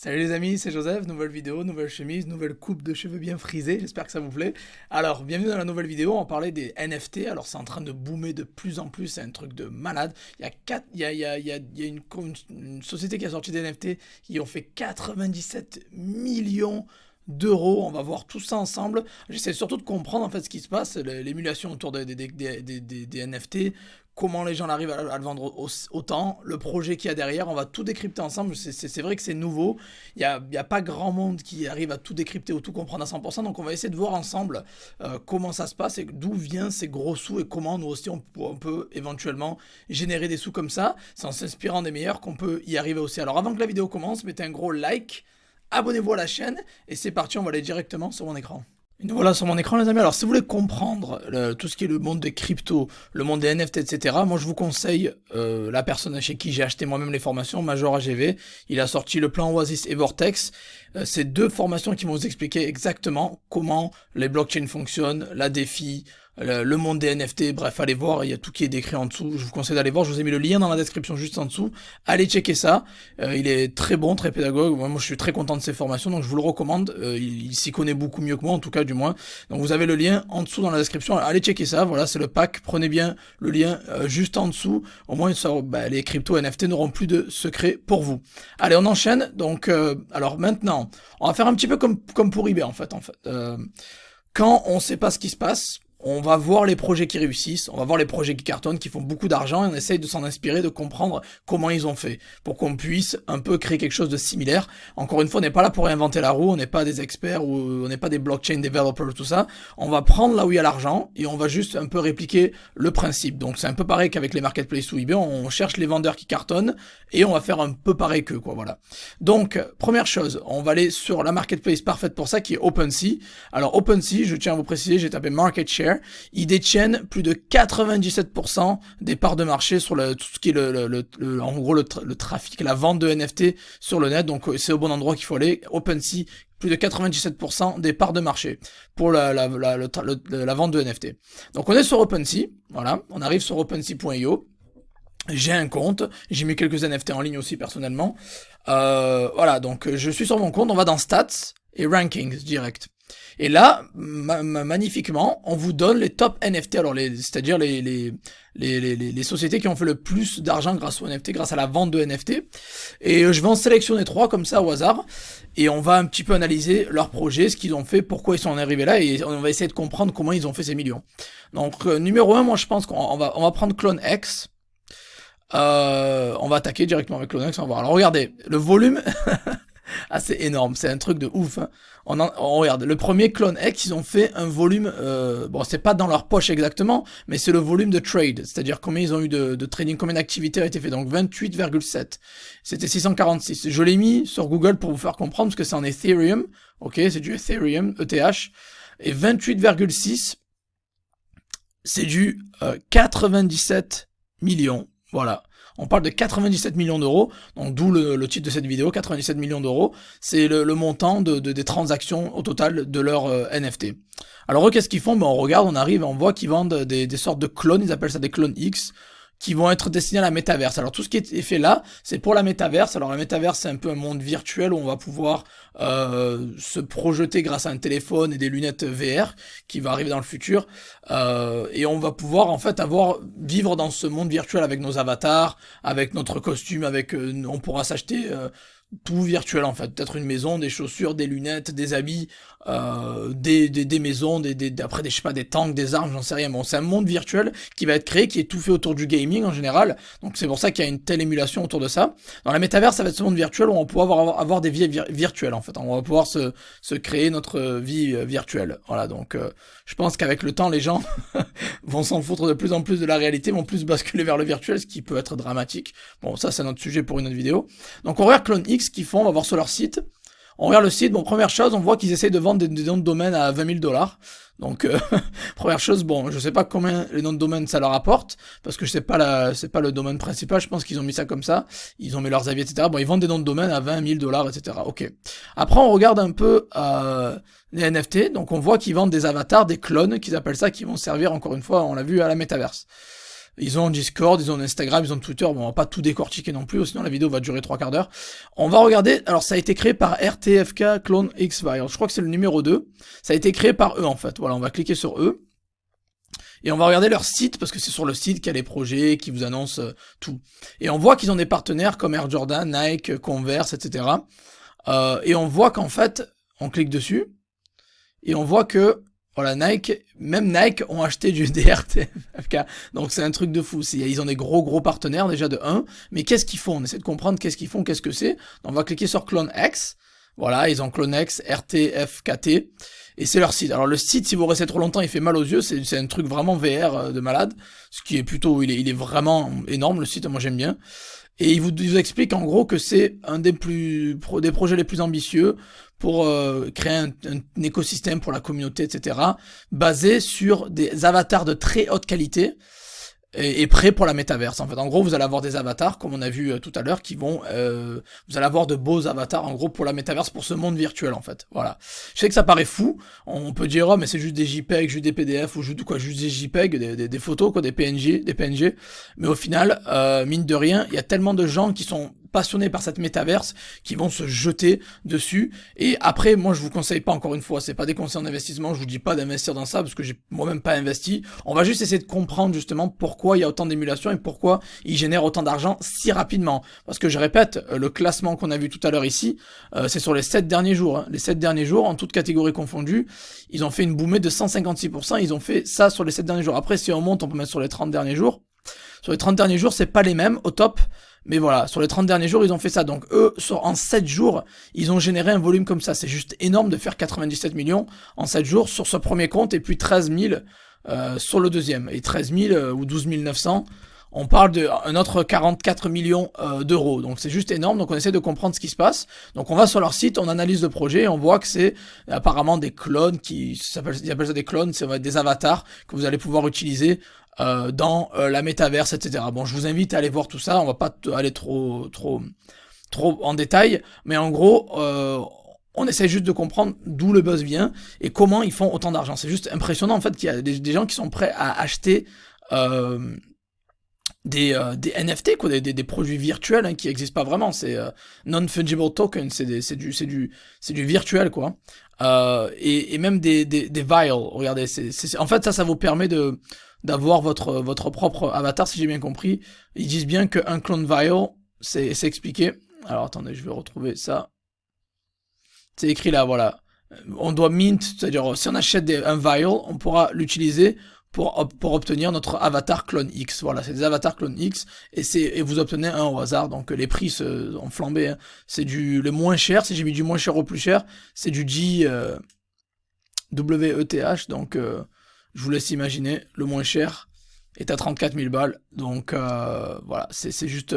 Salut les amis, c'est Joseph, nouvelle vidéo, nouvelle chemise, nouvelle coupe de cheveux bien frisée, j'espère que ça vous plaît. Alors, bienvenue dans la nouvelle vidéo, on va parler des NFT, alors c'est en train de boomer de plus en plus, c'est un truc de malade. Il y a, il y a une société qui a sorti des NFT qui ont fait 97 millions d'euros, on va voir tout ça ensemble. J'essaie surtout de comprendre en fait ce qui se passe, l'émulation autour des NFT, comment les gens arrivent à le vendre autant, le projet qu'il y a derrière, on va tout décrypter ensemble. C'est vrai que c'est nouveau, il y a pas grand monde qui arrive à tout décrypter ou tout comprendre à 100%, donc on va essayer de voir ensemble comment ça se passe et d'où viennent ces gros sous et comment nous aussi on peut éventuellement générer des sous comme ça, c'est en s'inspirant des meilleurs qu'on peut y arriver aussi. Alors avant que la vidéo commence, mettez un gros like, abonnez-vous à la chaîne et c'est parti, on va aller directement sur mon écran. Et nous voilà sur mon écran les amis, alors si vous voulez comprendre tout ce qui est le monde des cryptos, le monde des NFT, etc., moi je vous conseille la personne chez qui j'ai acheté moi-même les formations, Major AGV, il a sorti le plan Oasis et Vortex, c'est deux formations qui vont vous expliquer exactement comment les blockchains fonctionnent, la DeFi, le monde des NFT, bref, allez voir, il y a tout qui est décrit en dessous, je vous conseille d'aller voir, je vous ai mis le lien dans la description juste en dessous, allez checker ça, il est très bon, très pédagogue, moi je suis très content de ses formations, donc je vous le recommande, il s'y connaît beaucoup mieux que moi, en tout cas du moins, donc vous avez le lien en dessous dans la description, allez checker ça, voilà, c'est le pack, prenez bien le lien juste en dessous, au moins les cryptos NFT n'auront plus de secrets pour vous. Allez, on enchaîne, donc, alors maintenant, on va faire un petit peu comme pour eBay en fait. Quand on sait pas ce qui se passe, on va voir les projets qui réussissent, on va voir les projets qui cartonnent, qui font beaucoup d'argent, et on essaye de s'en inspirer, de comprendre comment ils ont fait, pour qu'on puisse un peu créer quelque chose de similaire. Encore une fois, on n'est pas là pour réinventer la roue, on n'est pas des experts, ou on n'est pas des blockchain developers, tout ça. On va prendre là où il y a l'argent, et on va juste un peu répliquer le principe. Donc c'est un peu pareil qu'avec les marketplaces ou eBay, on cherche les vendeurs qui cartonnent, et on va faire un peu pareil qu'eux, quoi, voilà. Donc, première chose, on va aller sur la marketplace parfaite pour ça, qui est OpenSea. Alors OpenSea, je tiens à vous préciser, j'ai tapé Market Share, ils détiennent plus de 97% des parts de marché sur tout ce qui est en gros le trafic, la vente de NFT sur le net, donc c'est au bon endroit qu'il faut aller. OpenSea, plus de 97% des parts de marché pour la vente de NFT. Donc on est sur OpenSea, voilà, on arrive sur OpenSea.io. J'ai un compte, j'ai mis quelques NFT en ligne aussi personnellement. Voilà, donc je suis sur mon compte, on va dans Stats et Rankings direct. Et là, magnifiquement, on vous donne les top NFT, alors c'est-à-dire les sociétés qui ont fait le plus d'argent grâce aux NFT, grâce à la vente de NFT. Et je vais en sélectionner 3 comme ça au hasard, et on va un petit peu analyser leur projet, ce qu'ils ont fait, pourquoi ils sont arrivés là, et on va essayer de comprendre comment ils ont fait ces millions. Donc numéro 1, moi je pense qu'on va prendre CloneX. On va attaquer directement avec CloneX, on va voir. Alors regardez, le volume... Ah, c'est énorme, c'est un truc de ouf. Hein. On regarde, le premier CloneX, ils ont fait un volume, bon, c'est pas dans leur poche exactement, mais c'est le volume de trade, c'est-à-dire combien ils ont eu de trading, combien d'activités a été fait, donc 28,7. C'était 646. Je l'ai mis sur Google pour vous faire comprendre, parce que c'est en Ethereum, ok, c'est du Ethereum, ETH, et 28,6, c'est du 97 millions, voilà. On parle de 97 millions d'euros, donc d'où le titre de cette vidéo, 97 millions d'euros, c'est le montant des transactions au total de leur NFT. Alors eux, qu'est-ce qu'ils font? Ben, on regarde, on arrive, on voit qu'ils vendent des sortes de clones, ils appellent ça des clones X, qui vont être destinés à la métaverse. Alors tout ce qui est fait là, c'est pour la métaverse. Alors la métaverse, c'est un peu un monde virtuel où on va pouvoir se projeter grâce à un téléphone et des lunettes VR qui va arriver dans le futur, et on va pouvoir en fait vivre dans ce monde virtuel avec nos avatars, avec notre costume, on pourra s'acheter tout virtuel en fait, peut-être une maison, des chaussures, des lunettes, des habits, des maisons, après je sais pas, des tanks, des armes, j'en sais rien. Bon, c'est un monde virtuel qui va être créé, qui est tout fait autour du gaming en général, donc c'est pour ça qu'il y a une telle émulation autour de ça. Dans la métavers, ça va être ce monde virtuel où on va pouvoir avoir des vies virtuelles en fait, on va pouvoir se créer notre vie virtuelle. Voilà, donc je pense qu'avec le temps, les gens vont s'en foutre de plus en plus de la réalité, vont plus basculer vers le virtuel, ce qui peut être dramatique. Bon, ça c'est notre sujet pour une autre vidéo. Donc on regarde CloneX qu'ils font, on va voir sur leur site. On regarde le site, bon, première chose, on voit qu'ils essayent de vendre des noms de domaine à 20 000 $. Donc, première chose, bon, je sais pas combien les noms de domaine ça leur apporte, parce que c'est pas le domaine principal, je pense qu'ils ont mis ça comme ça, ils ont mis leurs avis, etc. Bon, ils vendent des noms de domaine à 20 000 $, etc. Ok. Après, on regarde un peu les NFT, donc on voit qu'ils vendent des avatars, des clones, qu'ils appellent ça, qui vont servir, encore une fois, on l'a vu, à la métaverse. Ils ont Discord, ils ont Instagram, ils ont Twitter. Bon, on va pas tout décortiquer non plus, sinon la vidéo va durer 3 quarts d'heure. On va regarder. Alors, ça a été créé par RTFK Clone X Viral. Je crois que c'est le numéro 2. Ça a été créé par eux, en fait. Voilà, on va cliquer sur eux. Et on va regarder leur site, parce que c'est sur le site qu'il y a les projets, qui vous annoncent tout. Et on voit qu'ils ont des partenaires comme Air Jordan, Nike, Converse, etc. Et on voit qu'en fait, on clique dessus, et on voit que, voilà, même Nike ont acheté du DRTFK. Donc c'est un truc de fou. Ils ont des gros partenaires déjà de 1. Mais qu'est-ce qu'ils font? On essaie de comprendre qu'est-ce qu'ils font, qu'est-ce que c'est. Donc on va cliquer sur Clone X. Voilà, ils ont Clone X, RTFKT. Et c'est leur site. Alors le site, si vous restez trop longtemps, il fait mal aux yeux. C'est un truc vraiment VR de malade. Ce qui est plutôt, il est vraiment énorme, le site, moi j'aime bien. Et il vous explique en gros que c'est un des projets les plus ambitieux pour créer un écosystème pour la communauté, etc. basé sur des avatars de très haute qualité et prêt pour la métaverse. En fait, en gros, vous allez avoir des avatars, comme on a vu tout à l'heure, qui vont, vous allez avoir de beaux avatars, en gros, pour la métaverse, pour ce monde virtuel, en fait. Voilà. Je sais que ça paraît fou. On peut dire, oh, mais c'est juste des JPEG, juste des PDF, ou juste des JPEG, des photos, quoi, des PNG. Mais au final, mine de rien, il y a tellement de gens qui sont passionnés par cette métaverse qui vont se jeter dessus. Et après, moi je vous conseille pas, encore une fois, c'est pas des conseils en investissement, je vous dis pas d'investir dans ça parce que j'ai moi-même pas investi. On va juste essayer de comprendre justement pourquoi il y a autant d'émulation et pourquoi ils génèrent autant d'argent si rapidement. Parce que je répète, le classement qu'on a vu tout à l'heure ici, c'est sur les 7 derniers jours. Hein. Les 7 derniers jours, en toute catégorie confondue, ils ont fait une boomée de 156%. Ils ont fait ça sur les 7 derniers jours. Après, si on monte, on peut mettre sur les 30 derniers jours. Sur les 30 derniers jours, c'est pas les mêmes au top. Mais voilà, sur les 30 derniers jours, ils ont fait ça. Donc eux, en 7 jours, ils ont généré un volume comme ça. C'est juste énorme de faire 97 millions en 7 jours sur ce premier compte et puis 13 000 sur le deuxième. Et 13 000 ou 12 900, on parle d'un autre 44 millions d'euros. Donc c'est juste énorme. Donc on essaie de comprendre ce qui se passe. Donc on va sur leur site, on analyse le projet et on voit que c'est apparemment des clones ils appellent ça des clones, c'est des avatars que vous allez pouvoir utiliser dans la métaverse, etc. Bon, je vous invite à aller voir tout ça. On va pas aller trop en détail, mais en gros, on essaie juste de comprendre d'où le buzz vient et comment ils font autant d'argent. C'est juste impressionnant en fait qu'il y a des gens qui sont prêts à acheter des NFT, quoi, des produits virtuels hein, qui n'existent pas vraiment. C'est non-fungible token, c'est du virtuel, quoi. Et même des vials. Regardez, en fait, ça vous permet d'avoir votre propre avatar, si j'ai bien compris. Ils disent bien qu'un clone vial, c'est expliqué. Alors attendez, je vais retrouver ça. C'est écrit là, voilà. On doit mint, c'est-à-dire si on achète un vial, on pourra l'utiliser pour obtenir notre avatar clone X. Voilà, c'est des avatars clone X et vous obtenez un au hasard. Donc les prix ont flambé. Hein. C'est le moins cher. Si j'ai mis du moins cher au plus cher, c'est du WETH. Donc je vous laisse imaginer. Le moins cher est à 34 000 balles. Donc voilà, c'est juste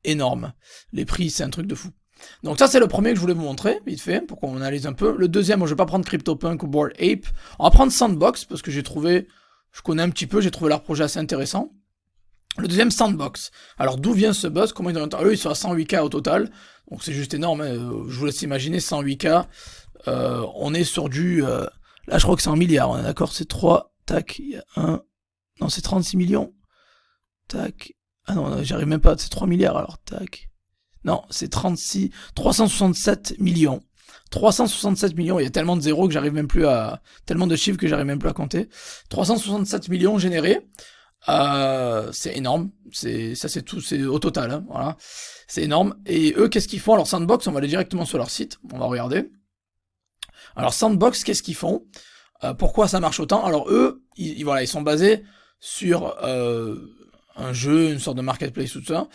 énorme. Les prix, c'est un truc de fou. Donc ça c'est le premier que je voulais vous montrer, vite fait, pour qu'on analyse un peu. Le deuxième, moi je vais pas prendre CryptoPunk ou Bored Ape. On va prendre Sandbox, parce que je connais un petit peu, j'ai trouvé leur projet assez intéressant. Le deuxième, Sandbox. Alors d'où vient ce buzz? Comment eux ils sont à 108K au total, donc c'est juste énorme, hein. Je vous laisse imaginer 108K. On est sur là je crois que c'est en milliards, on est d'accord, c'est 3, tac, il y a 1, non c'est 36 millions, tac, ah non j'arrive même pas, c'est 3 milliards alors, tac. Non, c'est 367 millions. 367 millions, il y a tellement de zéros que j'arrive même plus tellement de chiffres que j'arrive même plus à compter. 367 millions générés. C'est énorme. Ça c'est tout, c'est au total, hein, voilà. C'est énorme. Et eux, qu'est-ce qu'ils font? Alors Sandbox, on va aller directement sur leur site. On va regarder. Alors Sandbox, qu'est-ce qu'ils font? Pourquoi ça marche autant? Alors eux, voilà, ils sont basés sur un jeu, une sorte de marketplace, tout ça.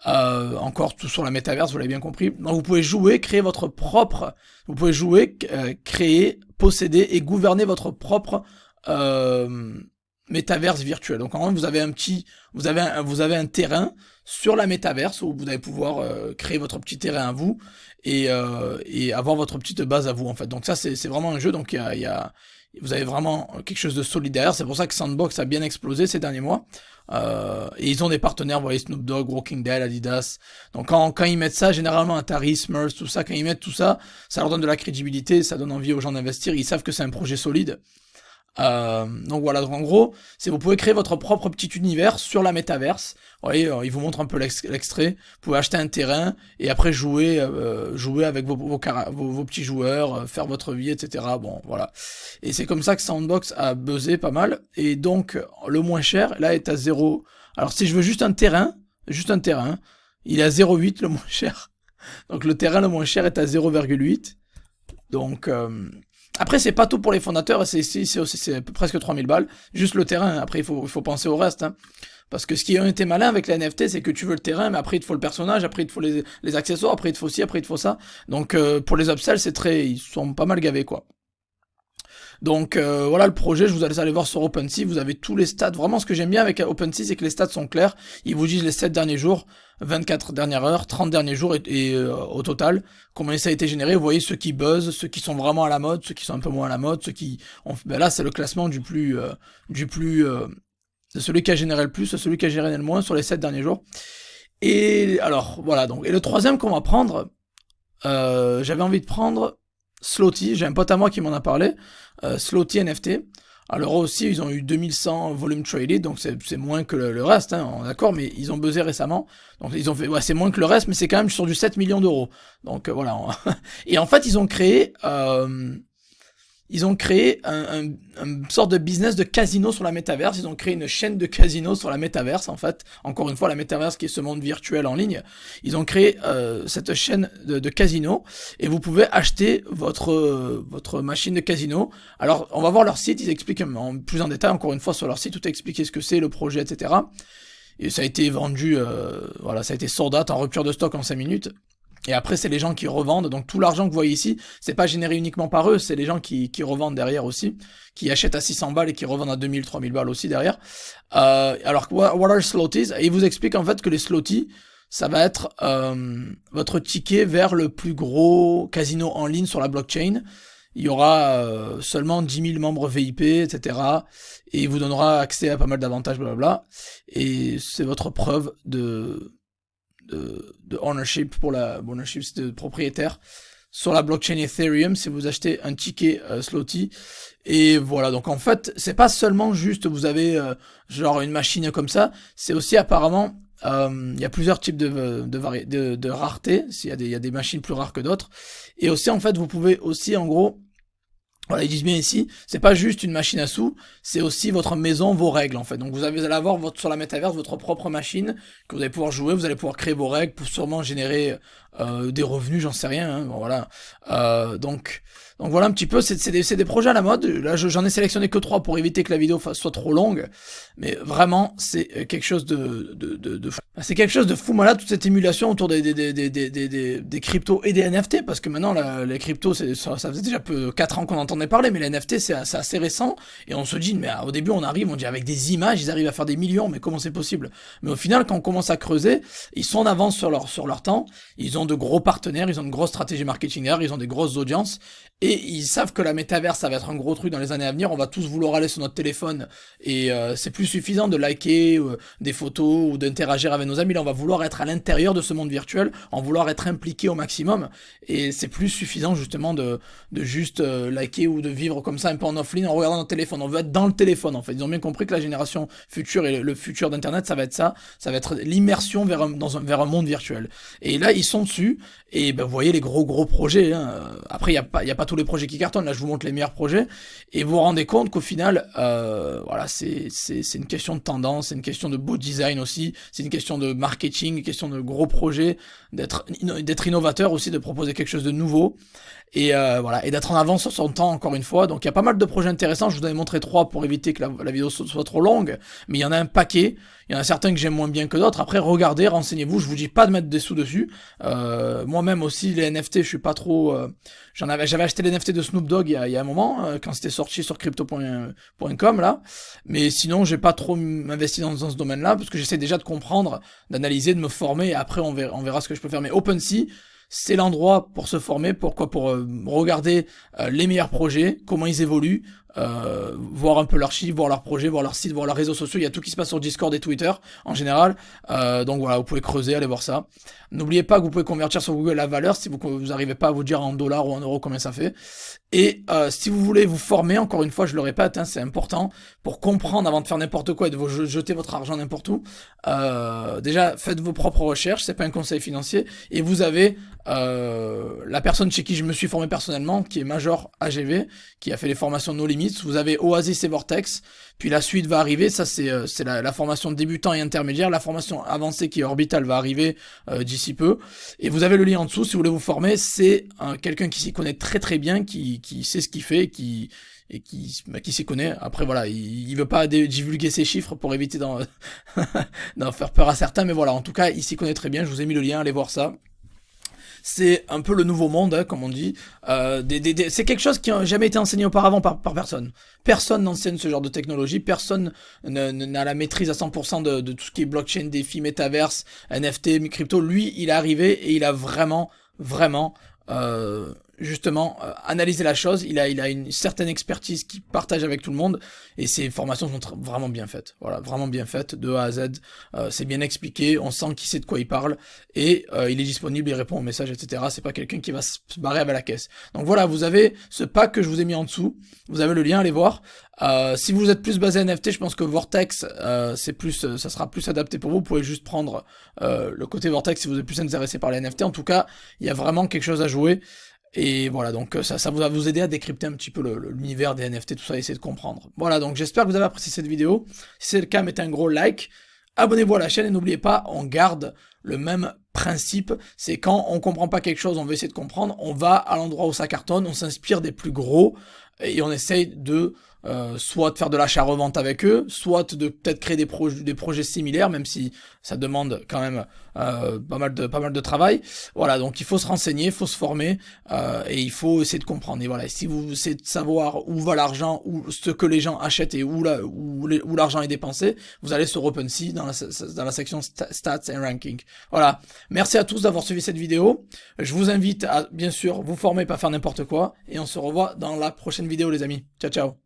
Encore tout sur la métaverse, vous l'avez bien compris. Donc vous pouvez jouer, créer, créer, posséder et gouverner votre propre métaverse virtuelle. Donc en fait, vous avez un terrain sur la métaverse où vous allez pouvoir créer votre petit terrain à vous et avoir votre petite base à vous en fait. Donc ça c'est vraiment un jeu. Donc vous avez vraiment quelque chose de solide derrière. C'est pour ça que Sandbox a bien explosé ces derniers mois. Et ils ont des partenaires, vous voyez, Snoop Dogg, Walking Dead, Adidas. Donc quand ils mettent ça, généralement Atari, Smurfs, tout ça, quand ils mettent tout ça, ça leur donne de la crédibilité, ça donne envie aux gens d'investir. Ils savent que c'est un projet solide. Donc voilà, donc en gros, c'est vous pouvez créer votre propre petit univers sur la métaverse. Vous voyez, il vous montre un peu l'extrait. Vous pouvez acheter un terrain et après jouer avec vos petits joueurs, faire votre vie, etc. Bon, voilà. Et c'est comme ça que Sandbox a buzzé pas mal. Et donc, le moins cher, là, est à 0. Alors, si je veux juste un terrain, il est à 0,8 le moins cher. Donc, le terrain le moins cher est à 0,8. Donc, après, c'est pas tout pour les fondateurs, c'est presque 3000 balles. Juste le terrain, après, il faut penser au reste. Hein. Parce que ce qui a été malin avec les NFT, c'est que tu veux le terrain, mais après, il te faut le personnage, après, il te faut les accessoires, après, il te faut ci, après, il te faut ça. Donc, pour les upsells, ils sont pas mal gavés, quoi. Donc voilà le projet, je vous laisse aller voir sur OpenSea, vous avez tous les stats. Vraiment ce que j'aime bien avec OpenSea, c'est que les stats sont clairs. Ils vous disent les 7 derniers jours, 24 dernières heures, 30 derniers jours et au total, combien ça a été généré. Vous voyez ceux qui buzzent, ceux qui sont vraiment à la mode, ceux qui sont un peu moins à la mode, ceux qui ont... Ben là c'est le classement de celui qui a généré le plus, de celui qui a généré le moins sur les 7 derniers jours. Et alors voilà donc. Et le troisième qu'on va prendre, j'avais envie de prendre Sloty, j'ai un pote à moi qui m'en a parlé, Sloty NFT. Alors aussi, ils ont eu 2100 volume traded, donc c'est moins que le reste, hein, on est d'accord, mais ils ont buzzé récemment. Donc ils ont fait, ouais, c'est moins que le reste, mais c'est quand même sur du 7 millions d'euros. Donc voilà. Et en fait, ils ont créé une sorte de business de casino sur la métaverse. Ils ont créé une chaîne de casino sur la métaverse, en fait. Encore une fois, la métaverse qui est ce monde virtuel en ligne. Ils ont créé cette chaîne de casino et vous pouvez acheter votre machine de casino. Alors, on va voir leur site. Ils expliquent plus en détail, encore une fois, sur leur site, tout expliquer ce que c'est, le projet, etc. Et ça a été vendu, voilà, ça a été sold out en rupture de stock en 5 minutes. Et après, c'est les gens qui revendent. Donc, tout l'argent que vous voyez ici, c'est pas généré uniquement par eux, c'est les gens qui revendent derrière aussi, qui achètent à 600 balles et qui revendent à 2000, 3000 balles aussi derrière. Alors, what are sloties? Et ils vous expliquent en fait que les sloties, ça va être votre ticket vers le plus gros casino en ligne sur la blockchain. Il y aura seulement 10 000 membres VIP, etc. Et il vous donnera accès à pas mal d'avantages, blablabla. Et c'est votre preuve de ownership ownership de propriétaire sur la blockchain Ethereum si vous achetez un ticket Sloty. Et voilà, donc en fait c'est pas seulement juste vous avez genre une machine comme ça, c'est aussi apparemment il y a plusieurs types de rareté. Il y a des machines plus rares que d'autres, et aussi en fait vous pouvez aussi en gros, voilà, ils disent bien ici, c'est pas juste une machine à sous, c'est aussi votre maison, vos règles en fait. Donc vous allez avoir sur la métaverse votre propre machine que vous allez pouvoir jouer, vous allez pouvoir créer vos règles pour sûrement générer des revenus, j'en sais rien. Hein, bon, voilà. Donc voilà un petit peu, c'est des projets à la mode. Là j'en ai sélectionné que 3 pour éviter que la vidéo soit trop longue, mais vraiment c'est quelque chose de fou. C'est quelque chose de fou malade, toute cette émulation autour des cryptos et des NFT, parce que maintenant les cryptos, ça faisait déjà 4 ans qu'on entendait parler, mais les NFT c'est assez récent, et on se dit, mais au début on dit avec des images, ils arrivent à faire des millions, mais comment c'est possible? Mais au final, quand on commence à creuser, ils sont en avance sur leur temps, ils ont de gros partenaires, ils ont de grosses stratégies marketing, ils ont des grosses audiences, et ils savent que la métaverse, ça va être un gros truc dans les années à venir, on va tous vouloir aller sur notre téléphone, et c'est plus suffisant de liker des photos ou d'interagir avec nos amis, là on va vouloir être à l'intérieur de ce monde virtuel, on va vouloir être impliqué au maximum, et c'est plus suffisant justement de juste liker ou de vivre comme ça un peu en offline en regardant notre téléphone, on veut être dans le téléphone en fait. Ils ont bien compris que la génération future et le futur d'internet, ça va être ça va être l'immersion vers un monde virtuel, et là ils sont dessus, et ben, vous voyez les gros projets, hein. Après il y a pas tous les projets qui cartonnent, là je vous montre les meilleurs projets, et vous vous rendez compte qu'au final voilà, c'est une question de tendance, c'est une question de beau design aussi, c'est une question de marketing, une question de gros projets, d'être innovateur aussi, de proposer quelque chose de nouveau, et voilà, et d'être en avance sur son temps encore une fois. Donc il y a pas mal de projets intéressants, je vous en ai montré 3 pour éviter que la vidéo soit trop longue, mais il y en a un paquet, il y en a certains que j'aime moins bien que d'autres. Après regardez, renseignez-vous, je vous dis pas de mettre des sous dessus, moi-même aussi les NFT je suis pas trop, j'avais acheté les NFT de Snoop Dogg il y a un moment, quand c'était sorti sur crypto.com là, mais sinon j'ai pas trop investi dans ce domaine-là, parce que j'essaie déjà de comprendre, d'analyser, de me former, et après on verra ce que je peux faire. Mais OpenSea, c'est l'endroit pour se former, pour regarder les meilleurs projets, comment ils évoluent, voir un peu l'archive, voir leur projet, voir leur site, voir leurs réseaux sociaux. Il y a tout qui se passe sur Discord et Twitter en général. Donc voilà, vous pouvez creuser, aller voir ça. N'oubliez pas que vous pouvez convertir sur Google la valeur si vous n'arrivez pas à vous dire en dollars ou en euros combien ça fait. Et si vous voulez vous former, encore une fois, je le répète, hein, c'est important pour comprendre avant de faire n'importe quoi et de vous jeter votre argent n'importe où. Déjà, faites vos propres recherches, c'est pas un conseil financier. Et vous avez la personne chez qui je me suis formé personnellement, qui est Major AGV, qui a fait les formations No Limits. Vous avez Oasis et Vortex, puis la suite va arriver. Ça, c'est la formation débutant et intermédiaire. La formation avancée qui est Orbital va arriver d'ici peu. Et vous avez le lien en dessous si vous voulez vous former. C'est quelqu'un qui s'y connaît très très bien, qui sait ce qu'il fait, qui s'y connaît. Après voilà, il veut pas divulguer ses chiffres pour éviter d'en faire peur à certains, mais voilà, en tout cas, il s'y connaît très bien. Je vous ai mis le lien, allez voir ça. C'est un peu le nouveau monde, hein, comme on dit. C'est quelque chose qui n'a jamais été enseigné auparavant par personne. Personne n'enseigne ce genre de technologie. Personne n'a la maîtrise à 100% de tout ce qui est blockchain, défi, métaverse, NFT, crypto. Lui, il est arrivé et il a vraiment justement analyser la chose. Il a une certaine expertise qu'il partage avec tout le monde et ses formations sont vraiment bien faites. Voilà, vraiment bien faites de A à Z. C'est bien expliqué, on sent qu'il sait de quoi il parle et il est disponible, il répond aux messages, etc. C'est pas quelqu'un qui va se barrer avec la caisse. Donc voilà, vous avez ce pack que je vous ai mis en dessous. Vous avez le lien, allez voir. Si vous êtes plus basé NFT, je pense que Vortex, ça sera plus adapté pour vous. Vous pouvez juste prendre le côté Vortex si vous êtes plus intéressé par les NFT. En tout cas, il y a vraiment quelque chose à jouer. Et voilà, donc ça va vous aider à décrypter un petit peu l'univers des NFT, tout ça, et essayer de comprendre. Voilà, donc j'espère que vous avez apprécié cette vidéo. Si c'est le cas, mettez un gros like. Abonnez-vous à la chaîne et n'oubliez pas, on garde le même principe. C'est quand on comprend pas quelque chose, on veut essayer de comprendre, on va à l'endroit où ça cartonne, on s'inspire des plus gros et on essaye de soit de faire de l'achat-revente avec eux, soit de peut-être créer des projets similaires, même si ça demande quand même pas mal de travail. Voilà, donc il faut se renseigner, il faut se former et il faut essayer de comprendre. Et voilà, si vous essayez de savoir où va l'argent, où ce que les gens achètent et où l'argent est dépensé, vous allez sur OpenSea dans la section Stats and Ranking. Voilà, merci à tous d'avoir suivi cette vidéo. Je vous invite à bien sûr vous former, pas faire n'importe quoi, et on se revoit dans la prochaine vidéo les amis. Ciao ciao.